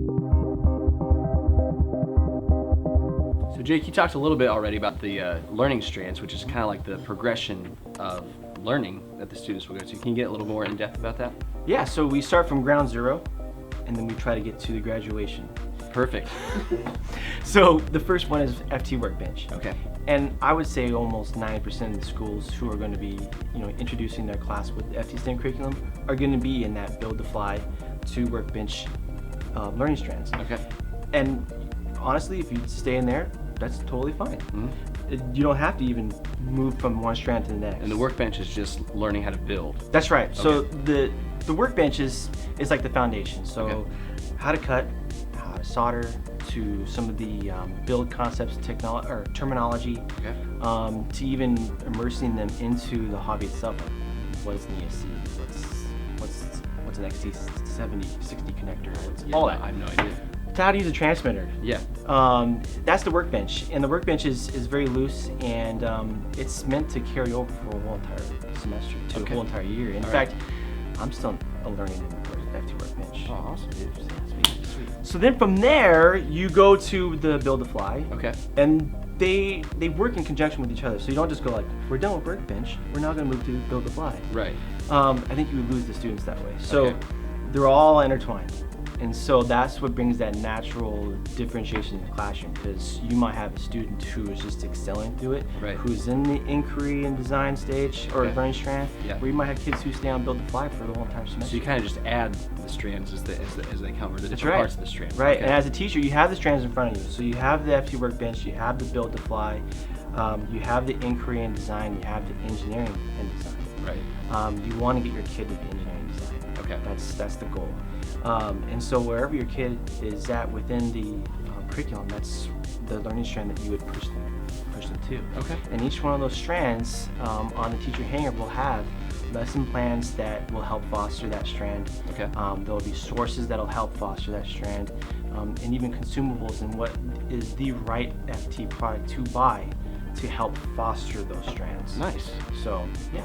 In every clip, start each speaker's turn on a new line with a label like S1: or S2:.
S1: So Jake, you talked a little bit already about the learning strands, which is kind of like the progression of learning that the students will go to. Can you get a little more in depth about that?
S2: Yeah, so we start from ground zero, and then we try to get to the graduation.
S1: Perfect.
S2: So the first one is FT Workbench.
S1: Okay.
S2: And I would say almost 90% of the schools who are going to be, introducing their class with the FT STEM curriculum are going to be in that build to fly to Workbench learning strands.
S1: Okay.
S2: And honestly, if you stay in there, that's totally fine.
S1: Mm-hmm.
S2: You don't have to even move from one strand to the next.
S1: And the workbench is just learning how to build.
S2: That's right. So
S1: Okay.
S2: the workbench is like the foundation. So
S1: Okay.
S2: how to cut, how to solder, to some of the build concepts, technology or terminology,
S1: Okay.
S2: to even immersing them into the hobby itself. Like, what is an ESC? What's an XT70, 60 connector? All that.
S1: I have no idea.
S2: To how to use a transmitter.
S1: Yeah.
S2: That's the workbench, and the workbench is very loose, and it's meant to carry over for a whole entire semester to
S1: Okay.
S2: a whole entire year. In
S1: All
S2: fact, I'm still learning in FT Workbench.
S1: Oh, awesome, dude. Sweet.
S2: So then from there, you go to the Build to Fly,
S1: Okay.
S2: and they work in conjunction with each other. So you don't just go like, we're done with Workbench, we're now going to move to Build to Fly.
S1: Right.
S2: I think you would lose the students that way. So
S1: Okay.
S2: they're all intertwined. And so that's what brings that natural differentiation in the classroom, because you might have a student who is just excelling through it,
S1: Right.
S2: who's in the inquiry and design stage or
S1: Okay.
S2: learning strand,
S1: Yeah.
S2: where you might have kids who stay on Build to Fly for the whole entire semester.
S1: So you kind of just add the strands as they come, or the
S2: That's
S1: different
S2: right.
S1: parts of the strand.
S2: Right,
S1: Okay.
S2: and as a teacher, you have the strands in front of you. So you have the FT Workbench, you have the Build to Fly, you have the inquiry and design, you have the engineering and design.
S1: Right.
S2: You want to get your kid to the engineering and design.
S1: Okay.
S2: That's the goal. And so wherever your kid is at within the curriculum, that's the learning strand that you would push them to.
S1: Okay.
S2: And each one of those strands on the teacher hanger will have lesson plans that will help foster that strand.
S1: Okay.
S2: There will be sources that will help foster that strand, and even consumables and what is the right FT product to buy to help foster those strands.
S1: Nice.
S2: So yeah,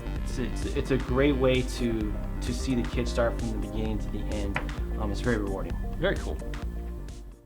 S2: it's a great way to see the kids start from the beginning to the end. It's very rewarding.
S1: Very cool.